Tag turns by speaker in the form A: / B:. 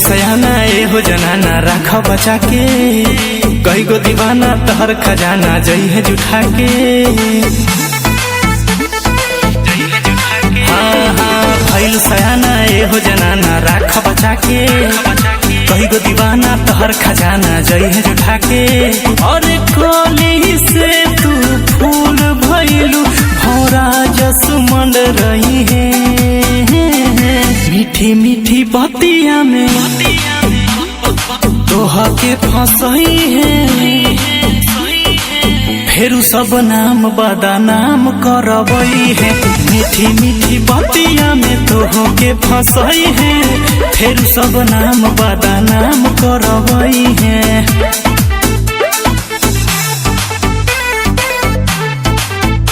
A: सयाना ए हो जनाना राख बचा के, कई गो दीवाना तहर खजाना जई है जुठा के। हाँ हाँ भइल सयाना ए हो जनाना राख बचा के, कई गो दीवाना तहर खजाना जई है जुठा के। और कोली से तू फूल भइलू भौरा जस मंड रही है, मीठी मीठी बतिया में तोहा के फंसई है। फेरू सब नाम बदनाम करबई है, मीठी मीठी बतिया में तोहा के फंसई है। फेरू सब नाम बदनाम करबई है।